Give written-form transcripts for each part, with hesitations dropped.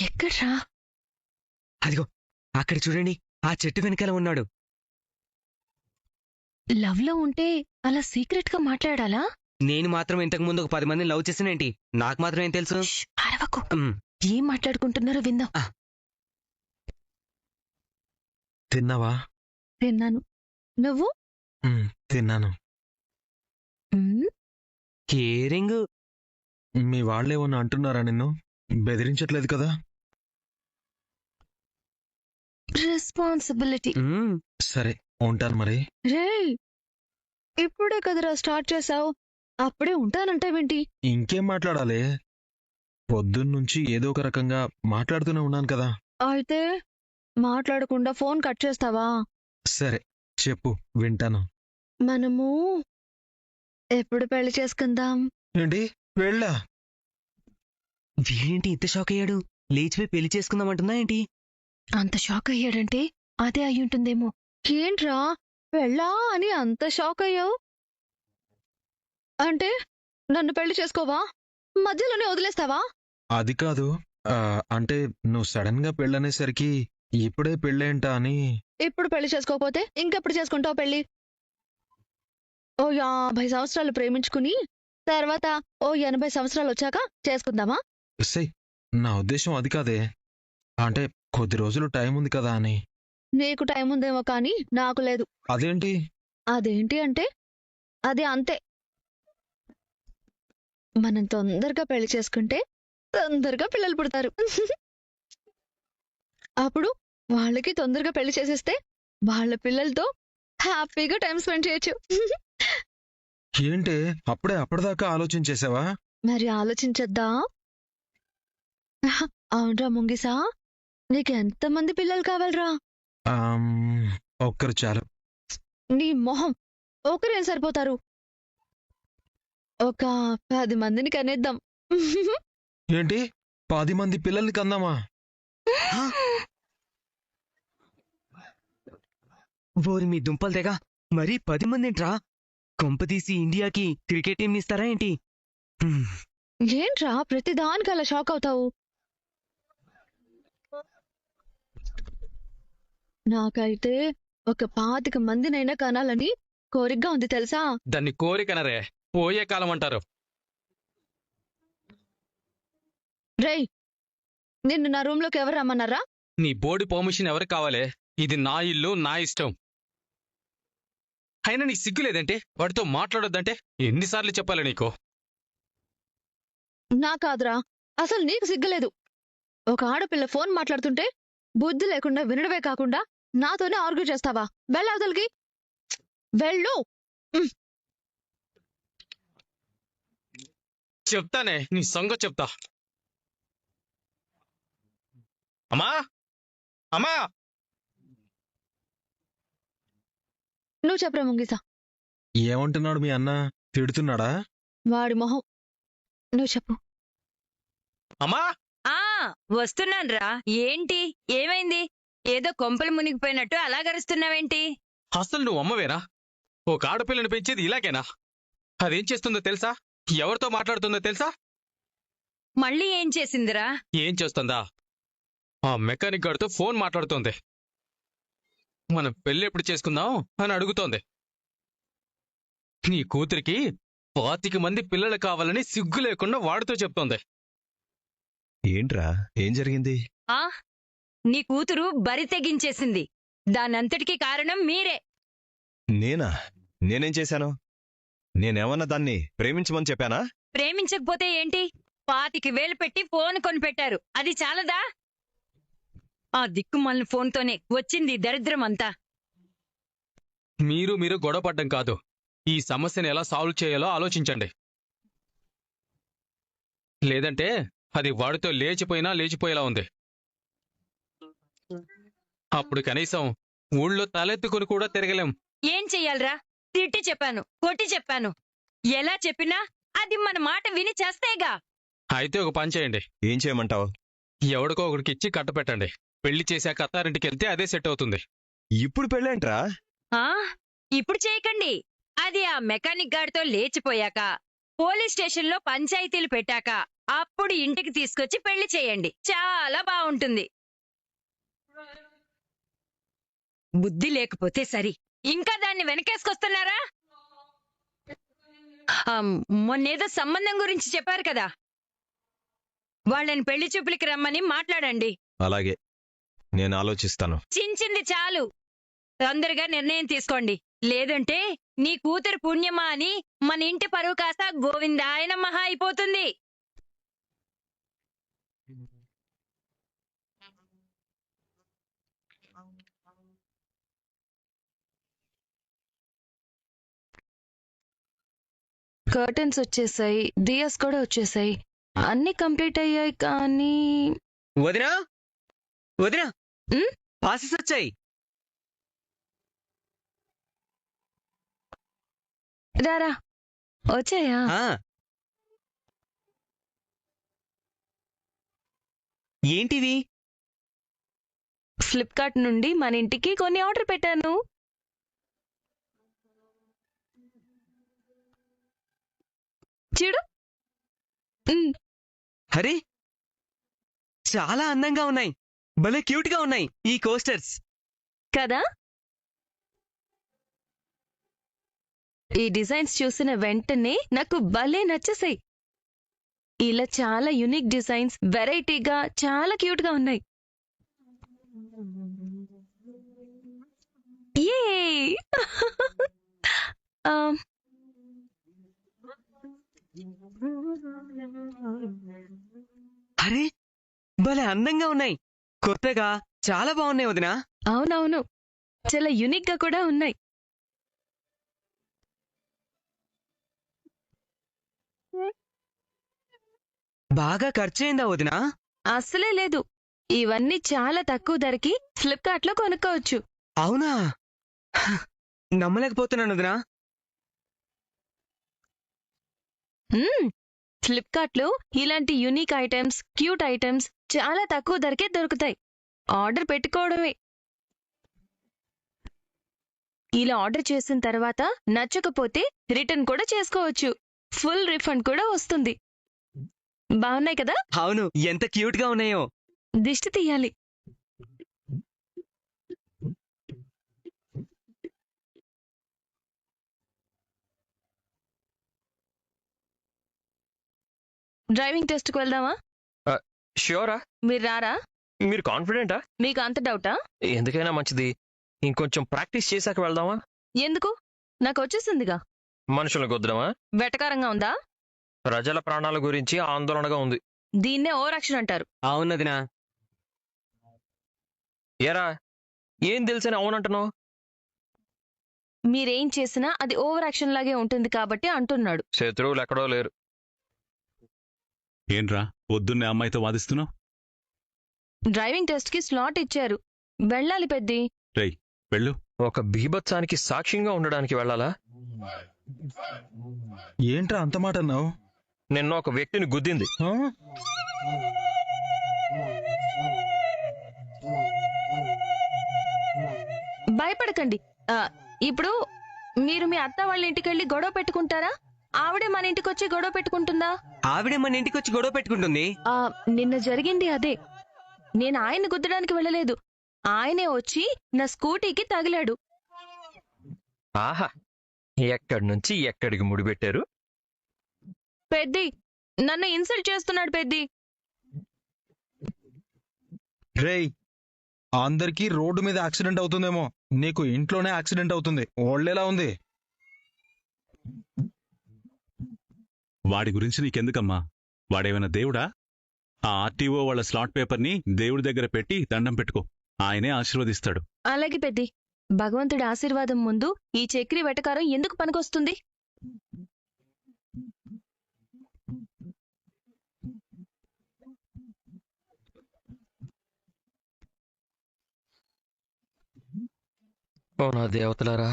ఎక్కడ్రా? అదిగో అక్కడ చూడండి, ఆ చెట్టు వెనకాల ఉన్నాడు. లవ్ లో ఉంటే అలా సీక్రెట్ గా మాట్లాడాలా? నేను మాత్రం ఇంతకు ముందు ఒక 10 మందిని లవ్ చేసానేంటి? నాకు మాత్రం ఏం తెలుసు? అరవకు. ఉమ్, ఏం మాట్లాడుకుంటున్నారో విందాం. తిన్నావా? తిన్నాను. నువ్వు? తిన్నాను. కేరింగ్. మీ వాళ్ళేమన్నా అంటున్నారా నిన్ను? బెదిరించట్లేదు కదా? రెస్పాన్సిబిలిటీ. సరే, ఉంటాను మరి. రేయ్, ఇప్పుడే కదరా స్టార్ట్ చేసావు, అప్పుడే ఉంటానంటావేంటి? ఇంకేం మాట్లాడాలి? పొద్దున్నుంచి ఏదో ఒక రకంగా మాట్లాడుతూనే ఉన్నాను కదా. అయితే మాట్లాడకుండా ఫోన్ కట్ చేస్తావా? సరే చెప్పు, వింటాను. మనము ఎప్పుడు పెళ్లి చేసుకుందాం? ఏంటి వెళ్ళా? వీడేంటి ఇంత షాక్ అయ్యాడు? లేచిపోయి పెళ్లి చేసుకుందామంటున్నా ఏంటి? అంత షాక్ అయ్యాడంటే అదే అయ్యుంటుందేమో. ఏంట్రా పెళ్ళా అని అంత షాక్ అయ్యావు? అంటే నన్ను పెళ్లి చేసుకోవా? మధ్యలోనే వదిలేస్తావా? అది కాదు. అంటే నువ్వు సడన్ గా పెళ్ళనేసరికి ఇప్పుడే పెళ్ళేంటా అని. ఇప్పుడు పెళ్లి చేసుకోకపోతే ఇంకెప్పుడు చేసుకుంటావు పెళ్లి? ఓ 50 సంవత్సరాలు ప్రేమించుకుని తర్వాత ఓ 80 సంవత్సరాలు వచ్చాక చేసుకుందామా? సై, నా ఉద్దేశం అది కాదే. అంటే కొద్ది రోజులు టైం ఉంది కదా అని. నీకు టైం ఉందేమో కానీ నాకు లేదు. అదేంటి? అదేంటి అంటే అది అంతే. మనం తొందరగా పెళ్లి చేసుకుంటే తొందరగా పిల్లలు పుడతారు. అప్పుడు వాళ్ళకి తొందరగా పెళ్లి చేసేస్తే వాళ్ళ పిల్లలతో హ్యాపీగా టైం స్పెండ్ చేయొచ్చు. ఏంటే అప్పుడే అప్పటిదాకా ఆలోచించేసావా? మరి ఆలోచించద్దా? అవునరా ముంగిసా, నీకెంతమంది పిల్లలు కావాలరా? ఒక్కరు చాలు. నీ మొహం, ఒకరేం సరిపోతారు? ఒక 10 మందిని కనేద్దాం. ఏంటి 10 మంది పిల్లల్ని కందామా? ఓరి మీ దుంపలు తెగ, మరీ 10 మందింట్రా? కొంపదీసి ఇండియాకి క్రికెట్ టీం ఇస్తారా ఏంటి? ఏంట్రా ప్రతిదానికి అలా షాక్ అవుతావు? నాకైతే ఒక 25 మందినైనా కనాలని కోరికగా ఉంది తెలుసా? దాన్ని కోరికనరే, పోయే కాలం అంటారు. రేయ్, నిన్ను నా రూమ్ లోకి ఎవరు రమ్మన్నారా? నీ బోర్డు పర్మిషన్ ఎవరికి కావాలే? ఇది నా ఇల్లు, నా ఇష్టం. అయినా నీకు సిగ్గులేదంటే? వాడితో మాట్లాడొద్దంటే ఎన్నిసార్లు చెప్పాలి నీకు? నా కాదురా, అసలు నీకు సిగ్గులేదు. ఒక ఆడపిల్ల ఫోన్ మాట్లాడుతుంటే బుద్ధి లేకుండా వినడమే కాకుండా నాతోనే ఆర్గ్యూ చేస్తావా? వెళ్ళవతలకి వెళ్ళు. చెప్తానే, నీ సంగతి చెప్తా. అమ్మా, అమ్మా! నువ్వు చెప్పరా ముంగిసా. ఏమంటున్నాడు మీ అన్న? తిడుతున్నాడా? వాడి మొహం. నువ్వు చెప్పు. అమ్మా! వస్తున్నాన్రా. ఏంటి, ఏమైంది? ఏదో కొంపలు మునిగిపోయినట్టు అలా గరుస్తున్నావేంటి? అసలు నువ్వు అమ్మవేనా? ఒక ఆడపిల్లని పెంచేది ఇలాగేనా? అదేం చేస్తుందో తెలుసా? ఎవరితో మాట్లాడుతుందో తెలుసా? మళ్ళీ ఏం చేసిందిరా? ఏం చేస్తుందా? ఆ మెకానిక్ గారితో ఫోన్ మాట్లాడుతోంది. మనం పెళ్ళి ఎప్పుడు చేసుకుందాం అని అడుగుతోంది. నీ కూతురికి 25 మంది పిల్లలు కావాలని సిగ్గు లేకుండా వాడితో చెప్తోంది. ఏంట్రా, ఏం జరిగింది? నీ కూతురు బరి తెగించేసింది. దానంతటికీ కారణం మీరే. నేనా? నేనేం చేశాను? నేనేమన్నా దాన్ని ప్రేమించమని చెప్పానా? ప్రేమించకపోతే ఏంటి? 25,000 పెట్టి ఫోన్ కొనిపెట్టారు. అది చాలదా? ఆ దిక్కుమాలిన ఫోన్తోనే వచ్చింది దరిద్రం అంతా. మీరు గొడవపడ్డం కాదు, ఈ సమస్యను ఎలా సాల్వ్ చేయాలో ఆలోచించండి. లేదంటే అది వాడితో లేచిపోయేలా ఉంది. అప్పుడు కనీసం ఊళ్ళో తలెత్తుకుని కూడా తిరగలేం. ఏం చెయ్యాలరా? తిట్టి చెప్పాను, కొట్టి చెప్పాను. ఎలా చెప్పినా అది మన మాట విని చేస్తేగా. అయితే ఒక పని చేయండి. ఏం చేయమంటావు? ఎవడికో ఒకడికిచ్చి కట్టపెట్టండి. పెళ్లి చేశాక అత్తారింటికి వెళ్తే అదే సెట్ అవుతుంది. ఇప్పుడు పెళ్ళేంట్రా? ఇప్పుడు చేయకండి. అది ఆ మెకానిక్ గాడితో లేచిపోయాక, పోలీస్ స్టేషన్లో పంచాయతీలు పెట్టాక అప్పుడు ఇంటికి తీసుకొచ్చి పెళ్లి చేయండి, చాలా బాగుంటుంది. బుద్ధి లేకపోతే సరి, ఇంకా దాన్ని వెనకేసుకొస్తున్నారా? మొన్నేదో సంబంధం గురించి చెప్పారు కదా, వాళ్ళని పెళ్లి చూపులకి రమ్మని మాట్లాడండి. అలాగే, నేను ఆలోచిస్తాను. చించింది చాలు, తొందరగా నిర్ణయం తీసుకోండి. లేదంటే నీ కూతురు పుణ్యమా అని మన ఇంటి పరువు కాస్త గోవిందాయన మహా అయిపోతుంది. కర్టన్స్ వచ్చేసాయి, దియాస్ కూడా వచ్చేసాయి, అన్ని కంప్లీట్ అయ్యాయి. కానీ వదినా వదినా ఉమ్? పాసెస్ వచ్చాయి. రారా, వచ్చాయా? ఆ. ఏంటివి? ఫ్లిప్కార్ట్ నుండి మన ఇంటికి కొన్ని ఆర్డర్ పెట్టాను. చూడు. అరే, చాలా అందంగా ఉన్నాయి, భలే క్యూట్ గా ఉన్నాయి ఈ కోస్టర్స్. కదా, ఈ డిజైన్స్ చూసిన వెంటనే నాకు భలే నచ్చేసాయి. ఇలా చాలా యునిక్ డిజైన్స్, వెరైటీగా, చాలా క్యూట్ గా ఉన్నాయి. ఏ అరే, భలే అందంగా ఉన్నాయి, కొత్తగా చాలా బాగున్నాయి వదినా. అవునవును, చాలా యునిక్ గా కూడా ఉన్నాయి. బాగా ఖర్చయిందా వదినా? అస్సలే లేదు, ఇవన్నీ చాలా తక్కువ ధరకి ఫ్లిప్కార్ట్ లో కొనుక్కోవచ్చు. అవునా, నమ్మలేకపోతున్నాను వదినా. ఫ్లిప్కార్ట్ లో ఇలాంటి యునిక్ ఐటమ్స్, క్యూట్ ఐటమ్స్ చాలా తక్కువ ధరకే దొరుకుతాయి. ఆర్డర్ పెట్టుకోవడమే. ఇలా ఆర్డర్ చేసిన తర్వాత నచ్చకపోతే రిటర్న్ కూడా చేసుకోవచ్చు, ఫుల్ రిఫండ్ కూడా వస్తుంది. బాగున్నాయి కదా? అవును, ఎంత క్యూట్ గా ఉన్నాయో. దిష్టి తీయాలి. డ్రైవింగ్ టెస్ట్కి వెళ్దామా? ష్యూరా? మీరు రారా? మీరు కాన్ఫిడెంటా? మీకు అంత డౌటా? ఎందుకైనా మంచిది, ఇంకొంచెం ప్రాక్టీస్ చేశాక వెళ్దామా? ఎందుకు? నాకు వచ్చేసిందిగా. మనుషులను కొద్దామా? వెటకారంగా ఉందా? ప్రజల ప్రాణాల గురించి ఆందోళనగా ఉంది. దీన్నే ఓవర్ యాక్షన్ అంటారు. అవును వదినా. ఏరా, ఏం తెలుసని అవునంటున్నావు? మీరేం చేసినా అది ఓవర్ యాక్షన్ లాగే ఉంటుంది కాబట్టి అంటున్నాడు. శత్రువులు ఎక్కడో లేరు. ఏంట్రా పొద్దున్నే అమ్మాయితో వాదిస్తున్నావు? డ్రైవింగ్ టెస్ట్ కి స్లాట్ ఇచ్చారు, వెళ్ళాలి పెద్ది. వెళ్ళు. ఒక బీభత్సానికి సాక్ష్యంగా ఉండడానికి వెళ్ళాలా? ఏంట్రా అంత మాట అన్నావు? నిన్న ఒక వ్యక్తిని గుద్దింది. భయపడకండి. ఇప్పుడు మీరు మీ అత్త వాళ్ళ ఇంటికి వెళ్ళి గొడవ పెట్టుకుంటారా? ఆవిడే మన ఇంటికి వచ్చి గొడవ పెట్టుకుంటుందా? ఆవిడే మన ఇంటికి వచ్చి గొడవ పెట్టుకుంటుంది. నిన్న జరిగింది అదే. నేను ఆయన గుద్దడానికి వెళ్ళలేదు, ఆయనే వచ్చి నా స్కూటీకి తగిలాడు. ఆహా, ఎక్కడి నుంచి ఎక్కడికి ముడిపెట్టారు? పెద్ది నన్ను ఇన్సల్ట్ చేస్తున్నాడు. పెద్ది, రేయ్, అందరికీ రోడ్డు మీద యాక్సిడెంట్ అవుతుందేమో, నీకు ఇంట్లోనే యాక్సిడెంట్ అవుతుంది. ఓళ్ళేలా ఉంది? వాడి గురించి నీకెందుకమ్మా? వాడేమైనా దేవుడా? ఆ ఆర్టీఓ వాళ్ళ స్లాట్ పేపర్ని దేవుడి దగ్గర పెట్టి దండం పెట్టుకో, ఆయనే ఆశీర్వదిస్తాడు. అలాగే పెద్ది. భగవంతుడి ఆశీర్వాదం ముందు ఈ చక్రి వెటకారం ఎందుకు పనికొస్తుంది? ఓ నా దేవతలారా,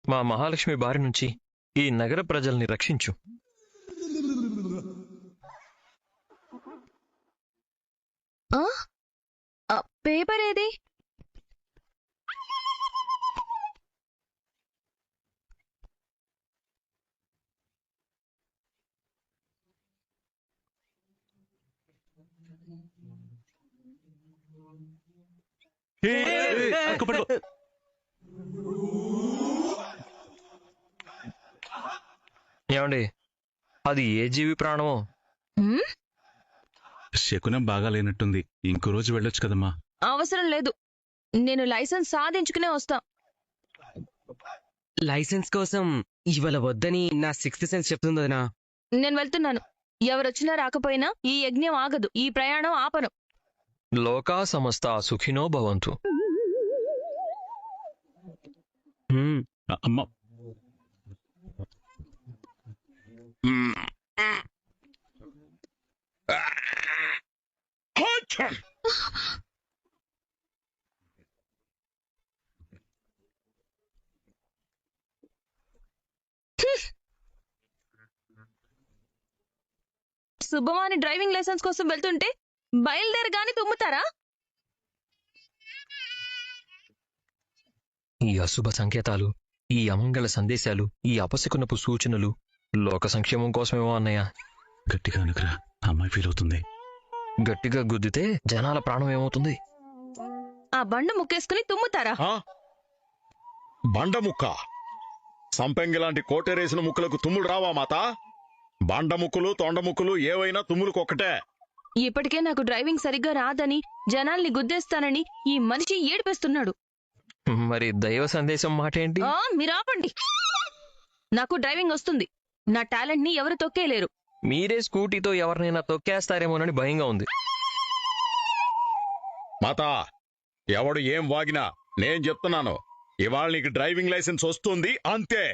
మా మహాలక్ష్మి బారి నుంచి ఈ నగర ప్రజల్ని రక్షించు. పేపర్ ఏది? పట్టుకో. ఏమండి అది ఏ జీవి ప్రాణమో? హ్మ్? శకునం బాగా లేనట్టుంది. ఇంకో రోజు వెళ్ళొచ్చు కదమ్మా. అవసరం లేదు, నేను లైసెన్స్ సాధించుకునే వస్తా. లైసెన్స్ కోసం ఇవాళ వద్దని నా సిక్స్త్ సెన్స్ చెప్తుంది వదినా. నేను వెళ్తున్నాను. ఎవరొచ్చినా రాకపోయినా ఈ యజ్ఞం ఆగదు, ఈ ప్రయాణం ఆపను. లోకా సమస్త సుఖినో భవంతు. అమ్మ శుభమాని డ్రైవింగ్ లైసెన్స్ కోసం వెళ్తుంటే బయలుదేరగాని తుమ్ముతారా? ఈ అశుభ సంకేతాలు, ఈ అమంగళ సందేశాలు, ఈ అపశకునపు సూచనలు లోక సంక్షేమం కోసమేమో అన్నయ్య. గట్టిగా అనుకురా, అమ్మాయి ఫీల్ అవుతుంది. గట్టిగా గుద్దితే జనాల ప్రాణం ఏమవుతుంది? ఆ బండ ముక్కేసుకుని తుమ్ముతారా? బండముక్క సంపెంగి లాంటి కోటేరేసిన ముక్కలకు తుమ్ములు రావా మాత? బండముక్కులు తొండముక్కులు ఏవైనా తుమ్ములకొక్కటే. ఇప్పటికే నాకు డ్రైవింగ్ సరిగ్గా రాదని, జనాల్ని గుద్దేస్తానని ఈ మనిషి ఏడిపిస్తున్నాడు. మరి దైవ సందేశం మాట ఏంటి? మీరు ఆపండి. నాకు డ్రైవింగ్ వస్తుంది. నా టాలెంట్ ని ఎవరు తొక్కేలేరు. మీరే స్కూటీతో ఎవరినైనా తొక్కేస్తారేమోనని భయంగా ఉంది. మాత ఎవడు ఏం వాగినా నేను చెప్తున్నాను, ఇవాళ నీకు డ్రైవింగ్ లైసెన్స్ వస్తుంది అంతే.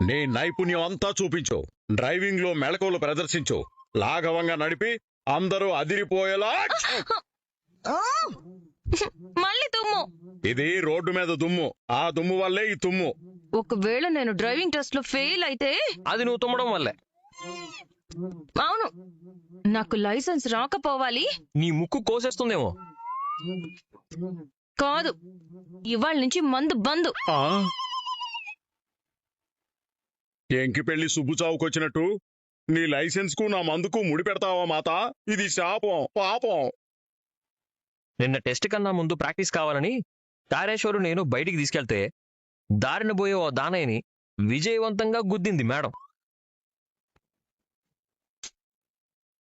నీ నైపుణ్యం అంతా చూపించు, డ్రైవింగ్ లో మెళకువలు ప్రదర్శించు, లాఘవంగా నడిపి అందరూ అదిరిపోయేలా. మళ్ళీ తుమ్ము. ఇది రోడ్డు మీద దుమ్ము, ఆ దుమ్ము వల్లే ఈ తుమ్ము. ఒకవేళ నేను డ్రైవింగ్ టెస్ట్ లో ఫెయిల్ అయితే అది నువ్వు తుమ్మడం వల్లే. అవును, నాకు లైసెన్స్ రాకపోవాలి. నీ ముక్కు కోసేస్తుందేమో. కాదు, ఇవాళ నుంచి మందు బందు. ఎంకి పెళ్లి సుబ్బు చావుకొచ్చినట్టు నీ లైసెన్స్ కు నా మందుకు ముడి పెడతావా మాత? ఇది శాపం, పాపం. నిన్న టెస్ట్ కన్నా ముందు ప్రాక్టీస్ కావాలని తారేశ్వరు నేను బయటికి తీసుకెళ్తే దారిన పోయే ఓ దానయ్యని విజయవంతంగా గుద్దింది మేడం.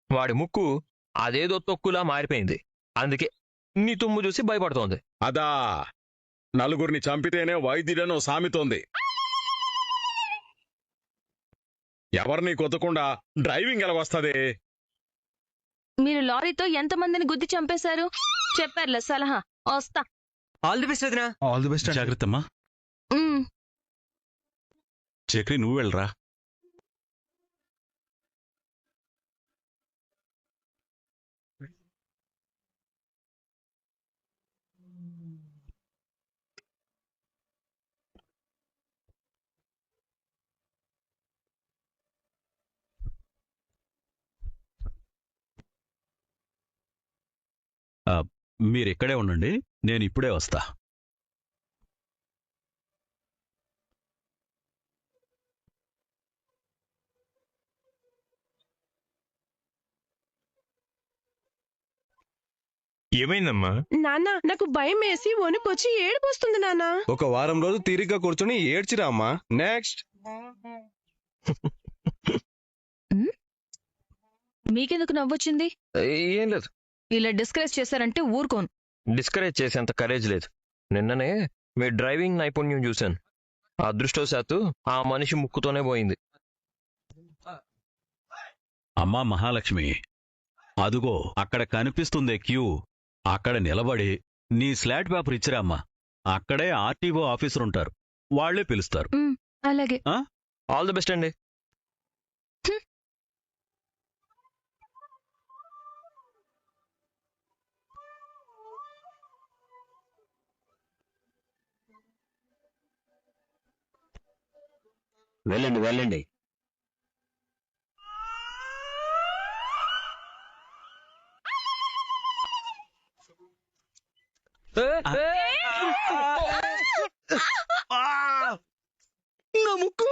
వాడి ముక్కు అదేదో తొక్కులా మారిపోయింది. అందుకే నీ తుమ్ము చూసి భయపడుతోంది. అదా, నలుగురిని చంపితేనే వైద్యుడనో సామెతోంది. ఎవరిని కొత్తకుండా డ్రైవింగ్ ఎలా వస్తుంది? మీరు లారీతో ఎంతమందిని గుద్ది చంపేశారు? చెప్పారులే సలహా. వస్తా. ఆల్ ది బెస్ట్ వదినా. All the best. జాగ్రత్తమ్మా. ఉమ్. చక్రి నువ్వు వెళ్ళరా. మీరిక్కడే ఉండండి, నేను ఇప్పుడే వస్తా. ఏమైందమ్మా? నాన్న, నాకు భయం వేసి వణుకొచ్చి ఏడుపొస్తుంది నాన్న. ఒక వారం రోజు తీరిగ్గా కూర్చొని ఏడ్చిరా అమ్మా. నెక్స్ట్. మీకెందుకు నవ్వొచ్చింది? ఏం లేదు. ఇలా డిస్కరేజ్ చేశారంటే ఊరుకోను. డిస్కరేజ్ చేసేంత కరేజ్ లేదు. నిన్ననే మీ డ్రైవింగ్ నైపుణ్యం చూశాను. అదృష్టవశాత్తు ఆ మనిషి ముక్కుతోనే పోయింది. అమ్మా మహాలక్ష్మి, అదుగో అక్కడ కనిపిస్తుందే క్యూ. అక్కడ నిలబడి నీ స్లాట్ పేపర్ ఇచ్చిరా అమ్మా. అక్కడే ఆర్టీఓ ఆఫీసర్ ఉంటారు, వాళ్లే పిలుస్తారు. అలాగే. ఆల్ ది బెస్ట్ అండి. వెళ్ళండి వెళ్ళండి. నా ముక్కు.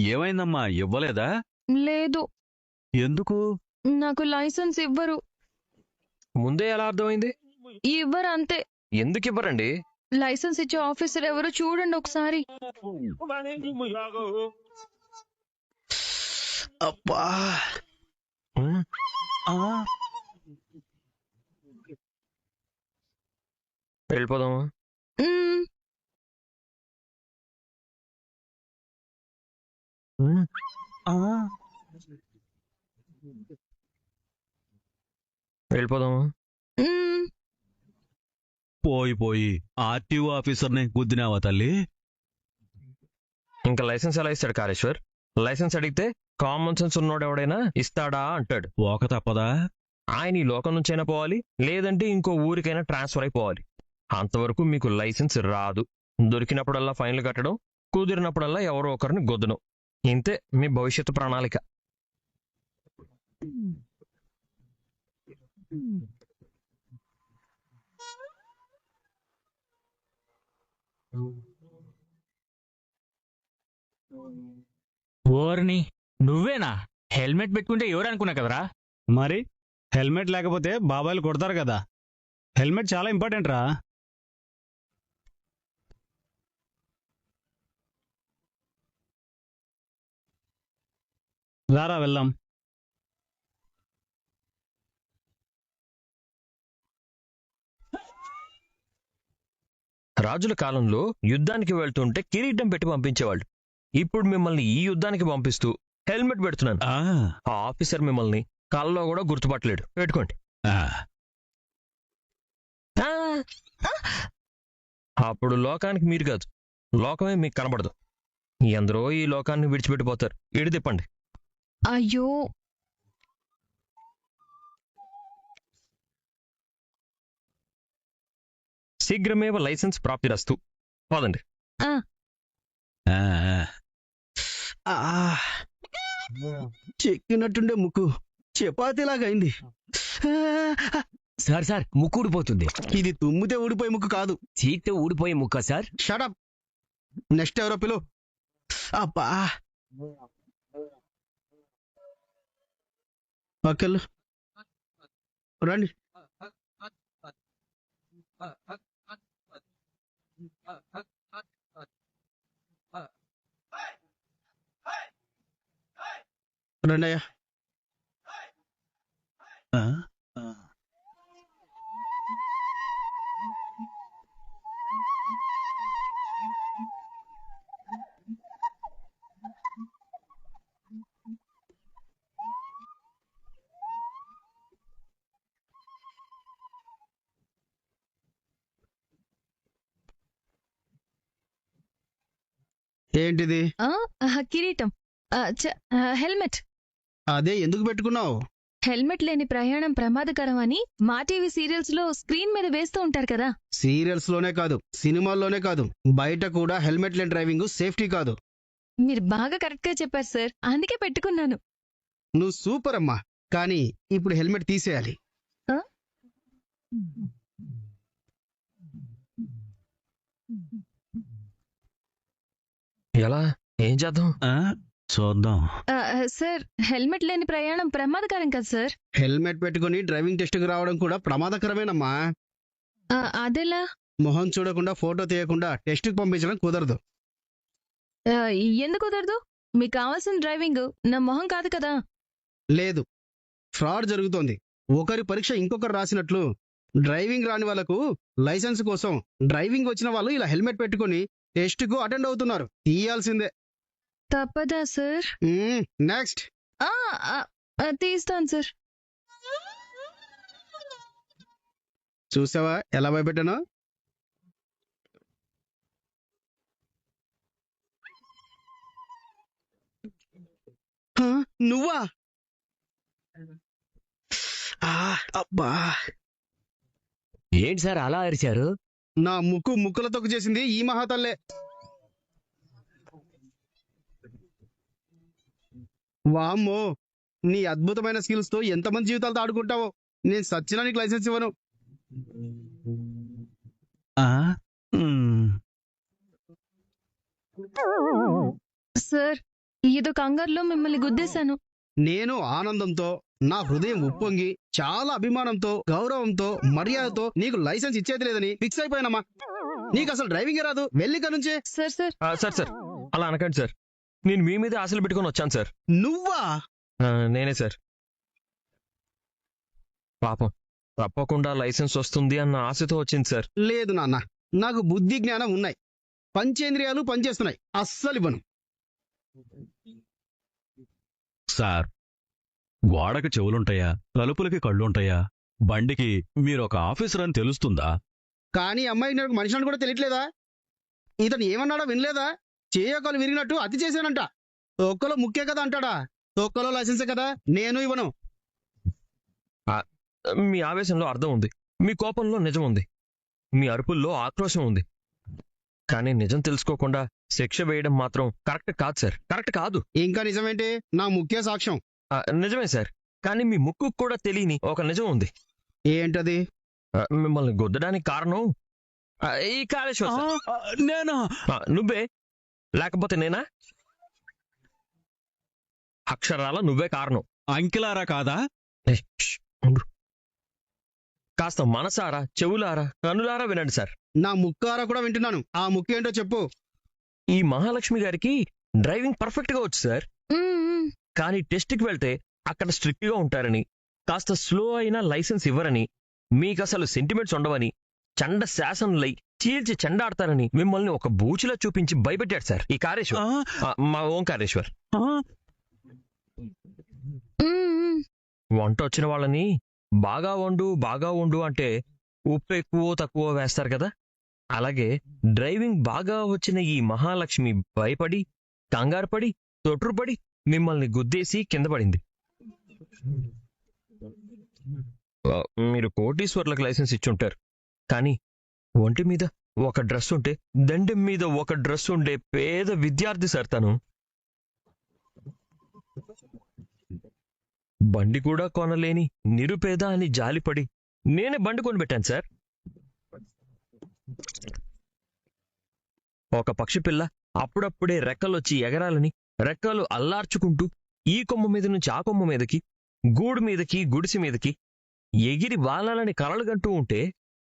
ఏమైందమ్మా ఇవ్వలేదా? లేదు, ఎందుకు? నాకు లైసెన్స్ ఇవ్వరు. ముందే ఎలా అర్థమైంది? ఇవ్వరు అంతే. ఎందుకు ఇవ్వరండి? లైసెన్స్ ఇచ్చే ఆఫీసర్ ఎవరు చూడండి ఒకసారి. అబ్బా. ఉమ్, ఆ, వెళ్ళిపోదామా? మ్మ్. ఉమ్, ఆ. వెళ్ళిపోదామా? మ్మ్. పోయి ఆర్టీఓ ఆఫీసర్ని గుద్దినావా తల్లి? ఇంకా లైసెన్స్ ఎలా ఇస్తాడు కాళేశ్వర్? లైసెన్స్ అడిగితే కామన్ సెన్స్ ఉన్నోడు ఎవడైనా ఇస్తాడా అంటాడు. పోక తప్పదా? ఆయన ఈ లోకం నుంచైనా పోవాలి, లేదంటే ఇంకో ఊరికైనా ట్రాన్స్ఫర్ అయిపోవాలి. అంతవరకు మీకు లైసెన్స్ రాదు. దొరికినప్పుడల్లా ఫైన్లు కట్టడం, కుదిరినప్పుడల్లా ఎవరో ఒకరిని గొద్దడం. ఇంతే మీ భవిష్యత్తు ప్రణాళిక. ఓర్ని నువ్వేనా? హెల్మెట్ పెట్టుకుంటే ఎవరు అనుకున్నా కదరా? మరి హెల్మెట్ లేకపోతే బాబాయిలు కొడతారు కదా. హెల్మెట్ చాలా ఇంపార్టెంట్ రా. రారా వెళ్దాం. రాజుల కాలంలో యుద్ధానికి వెళ్తుంటే కిరీటం పెట్టి పంపించేవాళ్ళు. ఇప్పుడు మిమ్మల్ని ఈ యుద్ధానికి పంపిస్తూ హెల్మెట్ పెడుతున్నాను. ఆ, ఆ ఆఫీసర్ మిమ్మల్ని కళ్ళలో కూడా గుర్తుపట్టలేడు. పెట్టుకోండి. ఆ, ఆ! అప్పుడు లోకానికి మీరు కాదు, లోకమే మీకు కనబడదు. ఎందరో ఈ లోకాన్ని విడిచిపెట్టిపోతారు. ఇడి తిప్పండి. అయ్యో, శీఘ్రమేవ లైసెన్స్ ప్రాప్తిరస్తు. పదండి. ఆ, ఆ. ఆ. చెక్కినట్టుండే ముక్కు చపాతీలాగైంది. సార్ ముక్కు ఊడిపోతుంది. ఇది తుమ్మితే ఊడిపోయే ముక్కు కాదు. చీతే ఊడిపోయే ముక్క సార్. షటప్. నెక్స్ట్ ఎవరో పిలు. అబ్బా. పక్కలు రండి. రండి అయ్యా. ఆ, ఆ. ఏంటిది? కిరీటం. హెల్మెట్. అదే ఎందుకు పెట్టుకున్నావు? హెల్మెట్ లేని ప్రయాణం ప్రమాదకరం అని మా టీవీ సీరియల్స్ లో స్క్రీన్ మీద వేస్తూ ఉంటారు కదా. సీరియల్స్ లోనే కాదు, సినిమాల్లోనే కాదు, బయట కూడా హెల్మెట్ లేని డ్రైవింగ్ సేఫ్టీ కాదు. మీరు బాగా కరెక్ట్ గా చెప్పారు సార్, అందుకే పెట్టుకున్నాను. నువ్వు సూపర్ అమ్మా. కానీ ఇప్పుడు హెల్మెట్ తీసేయాలి. ఎలా? ఏం చేద్దాం? ఆ, చూద్దాం. సార్, హెల్మెట్ లేని ప్రయాణం ప్రమాదకరం కదా సార్. హెల్మెట్ పెట్టుకుని డ్రైవింగ్ టెస్ట్కి రావడం కూడా ప్రమాదకరమేనమ్మా. అదెలా? మొహం చూడకుండా ఫోటో తీయకుండా టెస్ట్కి పంపించడం కుదరదు. ఎందుకు కుదరదు? మీకు కావాల్సిన డ్రైవింగ్ నా మొహం కాదు కదా. లేదు, ఫ్రాడ్ జరుగుతోంది. ఒకరి పరీక్ష ఇంకొకరు రాసినట్లు డ్రైవింగ్ రాని వాళ్ళకు లైసెన్స్ కోసం డ్రైవింగ్ వచ్చిన వాళ్ళు ఇలా హెల్మెట్ పెట్టుకుని టెస్ట్కు అటెండ్ అవుతున్నారు. తీయాల్సిందే. తప్పదా సార్? నెక్స్ట్. తీస్తాను సార్. చూసావా ఎలా భయపెట్టానో? నువ్వా? అబ్బా. ఏంటి సార్ అలా అరిచారు? నా ముక్కు ముక్కులతో చేసింది ఈ మహాతల్లే. వామ్మో, నీ అద్భుతమైన స్కిల్స్ తో ఎంతమంది జీవితాలతో ఆడుకుంటావో. నేను సచ్చినా నీకు లైసెన్స్ ఇవ్వను. సార్, ఏదో కంగారులో మిమ్మల్ని గుద్దేశాను. నేను ఆనందంతో, నా హృదయం ఉప్పొంగి, చాలా అభిమానంతో, గౌరవంతో, మర్యాదతో నీకు లైసెన్స్ ఇచ్చేది లేదని ఫిక్స్ అయిపోయానమ్మా. నీకు అసలు డ్రైవింగే రాదు, వెళ్ళిక నుంచే. సార్ సార్ సార్ అలా అనకండి సార్. నేను మీ మీద ఆశలు పెట్టుకొని వచ్చాను సార్. నువ్వా? నేనే సార్. పాపం తప్పకుండా లైసెన్స్ వస్తుంది అన్న ఆశతో వచ్చింది సార్. లేదు నాన్న, నాకు బుద్ధి జ్ఞానం ఉన్నాయి, పంచేంద్రియాలు పనిచేస్తున్నాయి, అస్సలు ఇవ్వను. సార్, గోడకి చెవులుంటాయా, తలుపులకి కళ్ళుంటాయా, బండికి మీరొక ఆఫీసర్ అని తెలుస్తుందా? కానీ అమ్మాయి నాకు మనిషిని కూడా తెలియట్లేదా? ఇతను ఏమన్నాడో వినలేదా? చేయకలు విరిగినట్టు అతి చేశానంట. తొక్కలో ముఖ్య కదా అంటాడా? తొక్కలో లైసెన్సే కదా, నేను ఇవ్వను. మీ ఆవేశంలో అర్థం ఉంది, మీ కోపంలో నిజం ఉంది, మీ అరుపుల్లో ఆక్రోశం ఉంది. కానీ నిజం తెలుసుకోకుండా శిక్ష వేయడం మాత్రం కరెక్ట్ కాదు సార్, కరెక్ట్ కాదు. ఇంకా నిజమేంటి? నా ముఖ్య సాక్ష్యం. నిజమే సార్, కానీ మీ ముక్కు కూడా తెలియని ఒక నిజం ఉంది. ఏంటది? మిమ్మల్ని గుద్దడానికి కారణం ఈ కాళేశ్వర్ సార్. నేనా? నువ్వే, లేకపోతే నేనా? అక్షరాల నువ్వే కారణం. అంకిలారా కాదా? కాస్త మనసారా, చెవులారా, కనులారా వినండి సార్. నా ముక్కారా కూడా వింటున్నాను. ఆ ముక్కు ఏంటో చెప్పు. ఈ మహాలక్ష్మి గారికి డ్రైవింగ్ పర్ఫెక్ట్ గా వచ్చు సార్. కానీ టెస్ట్కి వెళ్తే అక్కడ స్ట్రిక్ట్ గా ఉంటారని, కాస్త స్లో అయినా లైసెన్స్ ఇవ్వరని, మీకసలు సెంటిమెంట్స్ ఉండవని, చండ శాసనలై చీల్చి చెండాడతారని మిమ్మల్ని ఒక బూచిలా చూపించి భయపెట్టాడు సార్ ఈ కాళేశ్వర్, మా ఓంకారేశ్వర్. వంట వచ్చిన వాళ్ళని బాగా వండు అంటే ఉప్పు ఎక్కువ తక్కువ వేస్తారు కదా, అలాగే డ్రైవింగ్ బాగా వచ్చిన ఈ మహాలక్ష్మి భయపడి, కంగారుపడి, తొట్రుపడి మిమ్మల్ని గుద్దేసి కింద పడింది. మీరు కోటీశ్వర్లకు లైసెన్స్ ఇచ్చుంటారు, కానీ ఒంటి మీద ఒక డ్రెస్ ఉంటే, దండెం మీద ఒక డ్రెస్ ఉండే పేద విద్యార్థి సార్ తను. బండి కూడా కొనలేని నిరుపేద అని జాలిపడి నేనే బండి కొనిపెట్టాను సార్. ఒక పక్షి పిల్ల అప్పుడప్పుడే రెక్కలొచ్చి ఎగరాలని రెక్కలు అల్లార్చుకుంటూ ఈ కొమ్మ మీద నుంచి ఆ కొమ్మ మీదకి, గూడు మీదకి, గుడిసి మీదకి ఎగిరి వాలాలని కలలుగంటూ ఉంటే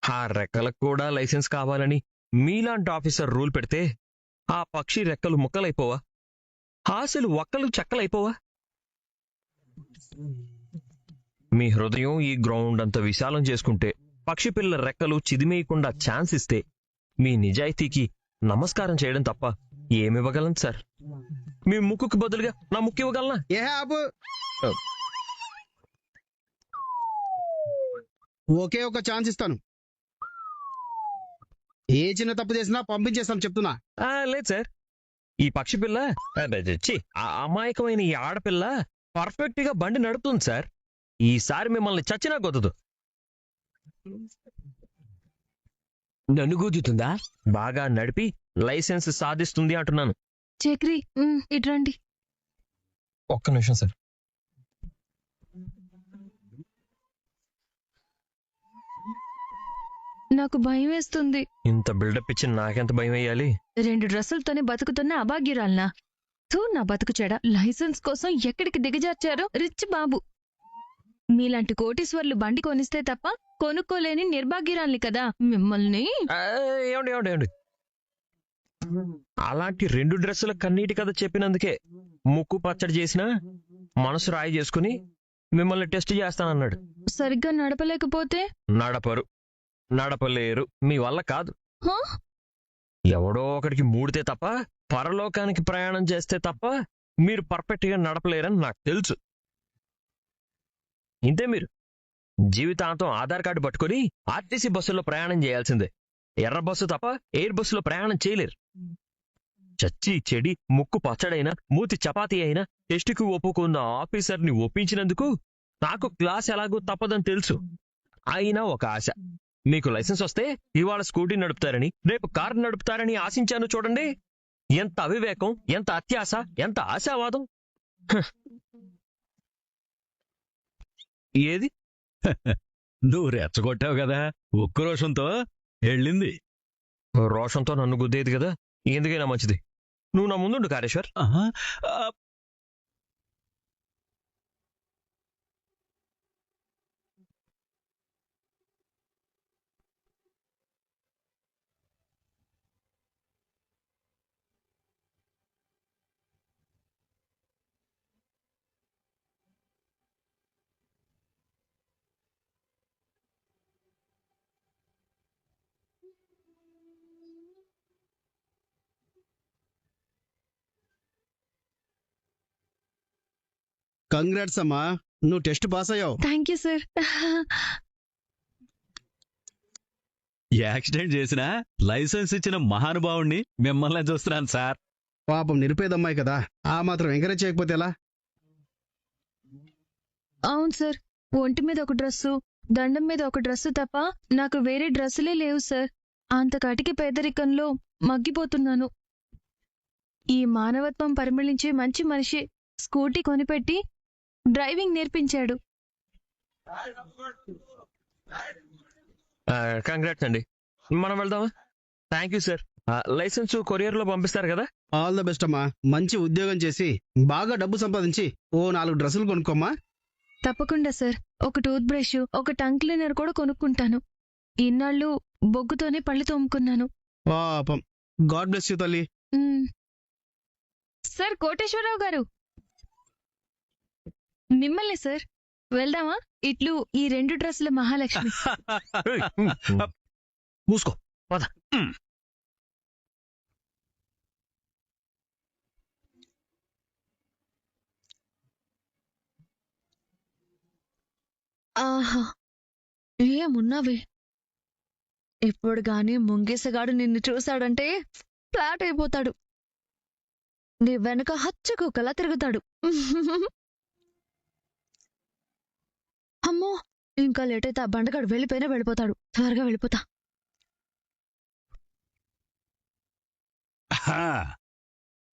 ఆ రెక్కలకు కూడా లైసెన్స్ కావాలని మీలాంటి ఆఫీసర్ రూల్ పెడితే ఆ పక్షి రెక్కలు ముక్కలైపోవా? ఆశలు ఒక్కలు చెక్కలైపోవా? మీ హృదయం ఈ గ్రౌండ్ అంత విశాలం చేసుకుంటే, పక్షి పిల్ల రెక్కలు చిదిమేయకుండా ఛాన్స్ ఇస్తే, మీ నిజాయితీకి నమస్కారం చేయడం తప్ప ఏమివ్వగలను సార్? మీ ముక్కుకు బదులుగా నా ముక్కు ఇవ్వగలనా? ఒకే ఒక ఛాన్స్ ఇస్తాను. ఏ చిన్న తప్పు చేసినా పంపించేస్తాను చెప్తున్నా. లేదు సార్, ఈ పక్షి పిల్ల అమాయకమైన ఈ ఆడపిల్ల పర్ఫెక్ట్ గా బండి నడుపుతుంది సార్. ఈసారి మిమ్మల్ని చచ్చినా గొద్దదు. నన్ను గుద్దుతుందా? బాగా నడిపి లైసెన్స్ సాధిస్తుంది అంటున్నాను. చక్రి ఇట్రండి. ఒక్క నిమిషం సార్. నాకు భయం వేస్తుంది. ఇంత బిల్డప్ ఇచ్చి నాకెంత భయం వేయాలి? 2 డ్రెస్సులతోనే బతుకుతున్న అభాగ్యురాల్నా? తూ నా బతుకు చెడ. లైసెన్స్ కోసం ఎక్కడికి దిగజార్చారో రిచ్ బాబు. మీలాంటి కోటీశ్వర్లు బండి కొనిస్తే తప్ప కొనుక్కోలేని నిర్భాగ్యురాల్ని కదా మిమ్మల్ని. ఏమండి అలాంటి 2 డ్రెస్సుల కన్నీటి కథ చెప్పినందుకే ముక్కు పచ్చడి చేసినా మనసు రాయి చేసుకుని మిమ్మల్ని టెస్ట్ చేస్తానన్నాడు. సరిగ్గా నడపలేకపోతే? నడపలేరు, మీ వల్ల కాదు. ఎవడో ఒకడికి మూడితే తప్ప, పరలోకానికి ప్రయాణం చేస్తే తప్ప మీరు పర్ఫెక్ట్ గా నడపలేరని నాకు తెలుసు. ఇంతే, మీరు జీవితాంతం ఆధార్ కార్డు పట్టుకుని ఆర్టీసీ బస్సుల్లో ప్రయాణం చేయాల్సిందే. ఎర్ర బస్సు తప్ప ఎయిర్ బస్సులో ప్రయాణం చేయలేరు. చచ్చి చెడి ముక్కు పచ్చడైనా మూతి చపాతీ అయినా టెస్టుకు ఒప్పుకున్న ఆఫీసర్ని ఒప్పించినందుకు నాకు క్లాస్ ఎలాగో తప్పదని తెలుసు. అయినా ఒక ఆశ, మీకు లైసెన్స్ వస్తే ఇవాళ స్కూటీ నడుపుతారని, రేపు కారు నడుపుతారని ఆశించాను. చూడండి, ఎంత అవివేకం, ఎంత అత్యాశ, ఎంత ఆశావాదం. ఏది? నువ్వు రెచ్చగొట్టావు కదా, ఉక్కు రోషంతో వెళ్ళింది. రోషంతో నన్ను గుద్దేది కదా, ఎందుకైనా మంచిది. నువ్వు నా ముందుండు కారేశ్వర్. ఆహా, ఆ, కంగ్రాట్స్ అమ్మా, నువ్వు టెస్ట్ పాస్ అయ్యావు. Thank you sir. యాక్సిడెంట్ చేసిన లైసెన్స్ ఇచ్చిన మహానుభావుణ్ణి మిమ్మల్ని చూస్తున్నాను సార్. పాపం నిరుపేదమ్మాయి కదా, ఆ మాత్రం ఎంకరేజ్ చేయకపోతే ఎలా? అవును సార్, ఒంటి మీద ఒక డ్రెస్సు, దండం మీద ఒక డ్రెస్సు తప్ప నాకు వేరే డ్రెస్సులే లేవు సార్. అంతకాటికి పేదరికంలో మగ్గిపోతున్నాను. ఈ మానవత్వం పరిమళించే మంచి మనిషి స్కూటీ కొనిపెట్టి డ్రైవింగ్ నేర్పించాడు. కంగ్రాట్స్ అండి. మనం వెళ్దామా? Thank you sir. లైసెన్స్ కొరియర్లో పంపిస్తారు కదా? ఆల్ ద బెస్ట్ అమ్మా, మంచి ఉద్యోగం చేసి బాగా డబ్బు సంపాదించి ఓ 4 డ్రెస్సులు కొనుక్కోమ్మా. తప్పకుండా సార్. ఒక టూత్ బ్రష్, ఒక టంగ్ క్లీనర్ కూడా కొనుక్కుంటాను. ఇన్నాళ్ళు బొగ్గుతోనే పళ్ళు తోముకున్నాను. పాపం, గాడ్ బ్లెస్ యూ తల్లి. మ్మ్. సార్ కోటేశ్వరరావు గారు, మిమ్మల్ని సార్. వెళ్దామా? ఇట్లు ఈ 2 డ్రెస్సుల మహాలక్ష్మి. మూసుకో పద. ఆహా, ఏమున్నావే. ఇప్పుడు గాని ముంగేసగాడు నిన్ను చూశాడంటే ఫ్లాట్ అయిపోతాడు. నీ వెనక హచ్చ కుక్కలా తిరుగుతాడు. అమ్మో, ఇంకా లేట్ అయితే ఆ బండగాడు వెళ్ళిపోతాడు. త్వరగా వెళ్ళిపోతా.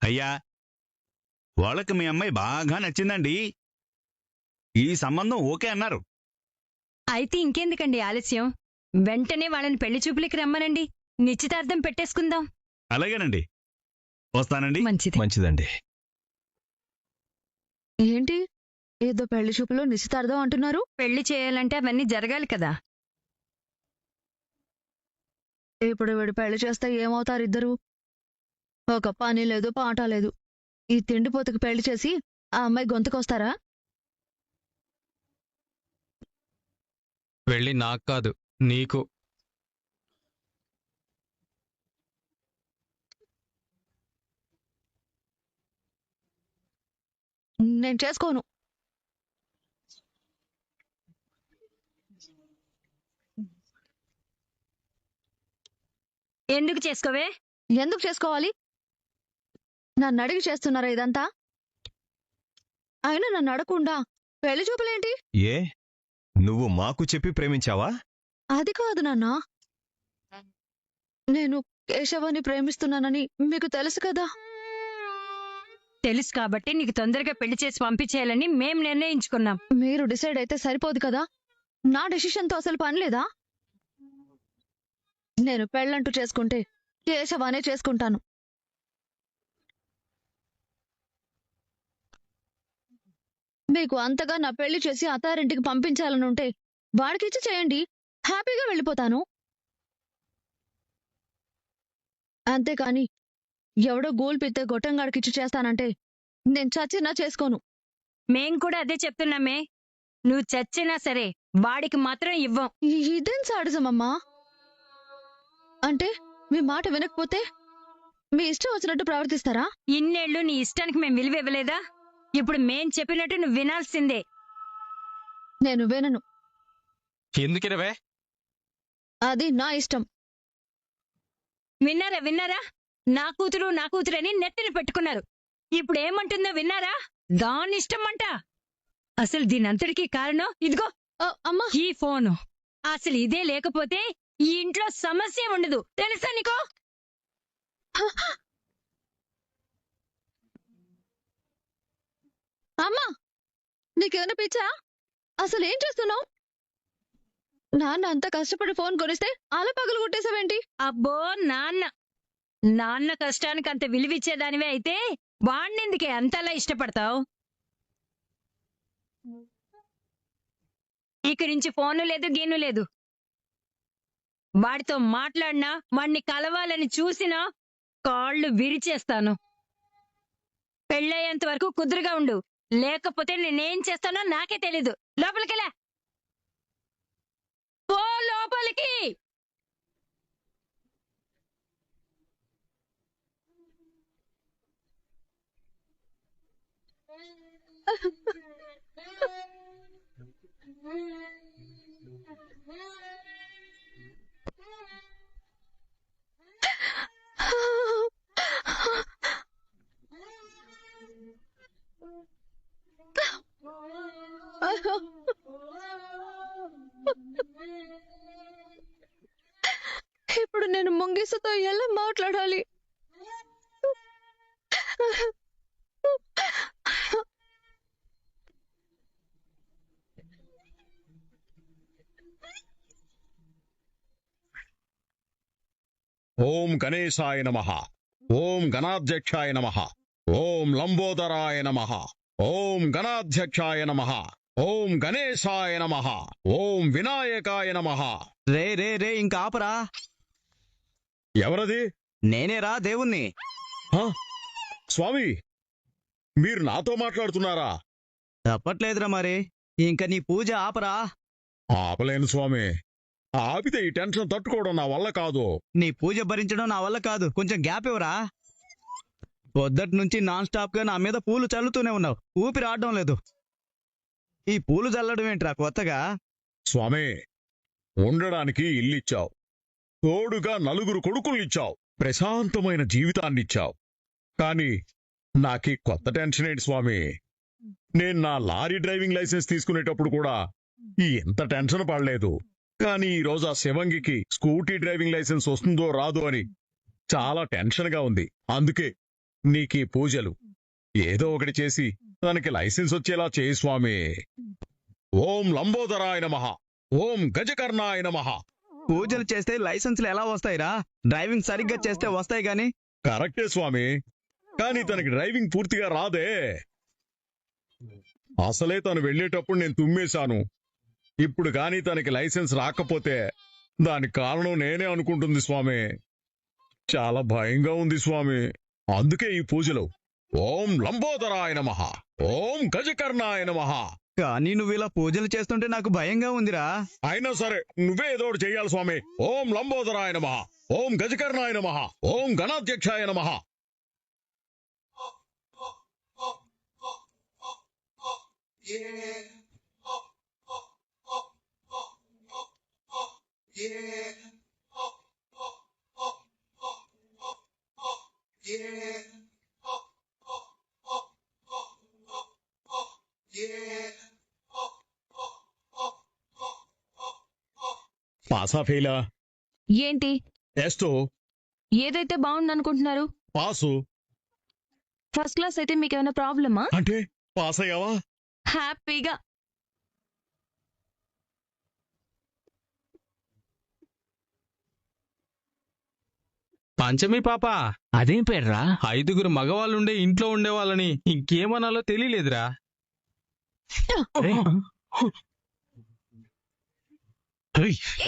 అయ్యా, వాళ్ళకి మీ అమ్మాయి బాగా నచ్చిందండి. ఈ సంబంధం ఓకే అన్నారు. అయితే ఇంకెందుకండి ఆలస్యం? వెంటనే వాళ్ళని పెళ్లి చూపులకి రమ్మనండి. నిశ్చితార్థం పెట్టేసుకుందాం. అలాగేనండి, వస్తానండి. మంచిది. మంచిదండి. ఏంటి ఏదో పెళ్లి చూపులో నిశ్చితార్థం అంటున్నారు? పెళ్లి చేయాలంటే అవన్నీ జరగాలి కదా. ఇప్పుడు వీడు పెళ్లి చేస్తే ఏమవుతారు ఇద్దరు? ఒక పని లేదు, పాట లేదు. ఈ తిండిపోతుకు పెళ్లి చేసి ఆ అమ్మాయి గొంతుకొస్తారా? వెళ్ళి నాకు కాదు, నీకు. నేను చేసుకోను. ఎందుకు చేసుకోవే? ఎందుకు చేసుకోవాలి? నన్ను అడిగి చేస్తున్నారా ఇదంతా? అయినా నన్ను అడగకుండా పెళ్లి చూపులేంటి? ఏ, నువ్వు మాకు చెప్పి ప్రేమించావా? అది కాదు నాన్నా, నేను కేశవాన్ని ప్రేమిస్తున్నానని మీకు తెలుసు కదా. తెలుసు కాబట్టి నీకు తొందరగా పెళ్లి చేసి పంపించేయాలని మేం నిర్ణయించుకున్నాం. మీరు డిసైడ్ అయితే సరిపోదు కదా. నా డెసిషన్తో అసలు పని లేదా? నేను పెళ్ళంటూ చేసుకుంటే కేశవానే చేసుకుంటాను. మీకు అంతగా నా పెళ్లి చేసి అత్తారింటికి పంపించాలని ఉంటే వాడికిచ్చి చేయండి, హ్యాపీగా వెళ్ళిపోతాను. అంతేకాని ఎవడో గోల్ పిత్తే గొట్టంగాడికిచ్చి చేస్తానంటే నేను చచ్చినా చేసుకోను. మేం కూడా అదే చెప్తున్నామే. నువ్వు చచ్చినా సరే వాడికి మాత్రం ఇవ్వం. ఇదేం సాడిజమమ్మా? అంటే మీ మాట వినకపోతే మీ ఇష్టం వచ్చినట్టు ప్రవర్తిస్తారా? ఇన్నేళ్లు నీ ఇష్టానికి మేం విలువ ఇవ్వలేదా? ఇప్పుడు మేం చెప్పినట్టు నువ్వు వినాల్సిందే. నేను వినను. ఎందుకిరవే? అది నా ఇష్టం. విన్నారా? నా కూతురని నెత్తిన పెట్టుకున్నారు. ఇప్పుడు ఏమంటుందో విన్నారా? దాని ఇష్టం అంట. అసలు దీనంతటికీ కారణం ఇదిగో అమ్మా, ఈ ఫోను. అసలు ఇదే లేకపోతే ఈ ఇంట్లో సమస్య ఉండదు, తెలుసా నీకో? అమ్మా, నీకేమైనా పిచ్చా? అసలు ఏం చేస్తున్నావు? నాన్న అంత కష్టపడి ఫోన్ కొనిస్తే అలా పగలు కొట్టేసావేంటి? అబ్బో నాన్న, నాన్న కష్టానికి అంత విలువిచ్చేదానివే అయితే వాణ్ణెందుకే అంతలా ఇష్టపడతావు? ఇక నుంచి ఫోను లేదు గీను లేదు. వాడితో మాట్లాడినా వాణ్ణి కలవాలని చూసినా కాళ్ళు విరిచేస్తాను. పెళ్ళయ్యేంత వరకు కుదురుగా ఉండు, లేకపోతే నేనేం చేస్తానో నాకే తెలీదు. లోపలికెలా పో, లోపలికి. ఇప్పుడు నేను ముంగిసతో ఎలా మాట్లాడాలి? ఓం గణేశాయ నమః. ఓం గణాధ్యక్షాయ నమః. ఓం లంబోదరాయ నమః. ఓం గణాధ్యక్షాయ నమః. ఓం గణేశాయ నమః. ఓం వినాయకాయ నమః. రే రే రే ఇంకా ఆపరా. ఎవరది? నేనేరా దేవుణ్ణి. స్వామి, మీరు నాతో మాట్లాడుతున్నారా? తప్పట్లేదురా మరి. ఇంకా నీ పూజ ఆపరా. ఆపలేను స్వామి. ఆపితే ఈ టెన్షన్ తట్టుకోవడం నా వల్ల కాదు. నీ పూజ భరించడం నా వల్ల కాదు. కొంచెం గ్యాప్ ఇవ్వరా. పొద్దటి నుంచి నాన్ స్టాప్ గా నా మీద పూలు చల్లుతూనే ఉన్నావు. ఊపిరి ఆడడం లేదు. ఈ పూలు చల్లడం ఏంట్రా కొత్తగా? స్వామి, ఉండడానికి ఇల్లిచ్చావు, తోడుగా 4 కొడుకుల్నిచ్చావు, ప్రశాంతమైన జీవితాన్నిచ్చావు. కానీ నాకీ కొత్త టెన్షన్ ఏంటి స్వామి? నేను నా లారీ డ్రైవింగ్ లైసెన్స్ తీసుకునేటప్పుడు కూడా ఎంత టెన్షన్ పడలేదు. కానీ ఈ రోజు ఆ శివంగికి స్కూటీ డ్రైవింగ్ లైసెన్స్ వస్తుందో రాదో అని చాలా టెన్షన్గా ఉంది. అందుకే నీకీ పూజలు ఏదో ఒకటి చేసి తనకి లైసెన్స్ వచ్చేలా చేయి స్వామి. ఓం లంబోదరాయ నమః. ఓం గజకర్ణాయ నమః. పూజలు చేస్తే లైసెన్స్లు ఎలా వస్తాయిరా? డ్రైవింగ్ సరిగ్గా చేస్తే వస్తాయి గాని. కరెక్టే స్వామి, కానీ తనకి డ్రైవింగ్ పూర్తిగా రాదే. అసలే తను వెళ్ళేటప్పుడు నేను తుమ్మేశాను. ఇప్పుడు కానీ తనకి లైసెన్స్ రాకపోతే దానికి కారణం నేనే అనుకుంటుంది స్వామి. చాలా భయంగా ఉంది స్వామి. అందుకే ఈ పూజలు. ఓం లంబోదరాయ నమః. ఓం గజకర్ణాయ నమః. కానీ నువ్వు ఇలా పూజలు చేస్తుంటే నాకు భయంగా ఉందిరా. అయినా సరే నువ్వే ఏదో ఒకటి చెయ్యాలి స్వామి. ఓం లంబోదరాయ నమః. ఓం గజకర్ణాయ నమః. ఓం గణాధ్యక్షాయ నమః. పాసా ఫెయిలా? ఏంటి టెస్టు ఏదైతే బాగుంది అనుకుంటున్నారు? పాసు. ఫస్ట్ క్లాస్ అయితే మీకేమైనా ప్రాబ్లమా? అంటే పాస్ అయ్యావా? హ్యాపీగా. పంచమి పాప, అదేం పేర్రా? 5 మగవాళ్ళుండే ఇంట్లో ఉండేవాళ్ళని ఇంకేమనాలో తెలియలేదురా.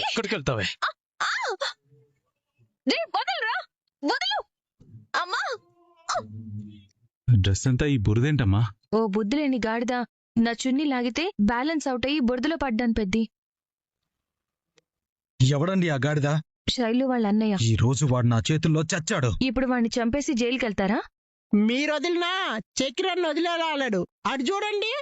ఎక్కడికి వెళ్తావే? డ్రెస్ అంతా ఈ బురదేంటమ్మా? ఓ బుద్ధులేని గాడిద, నా చున్నీ లాగితే బ్యాలెన్స్ అవుట్ అయ్యి బురదలో పడ్డాను పెద్ది. ఎవడండి ఆ గాడిద? శైలు వాళ్ళ అన్నయ్య. ఈ రోజు వాడు నా చేతుల్లో చచ్చాడు. ఇప్పుడు వాడిని చంపేసి జైలుకి వెళ్తారా? మీరు వదిలినా చక్రాన్ని వదిలేలాడు. అటు చూడండి.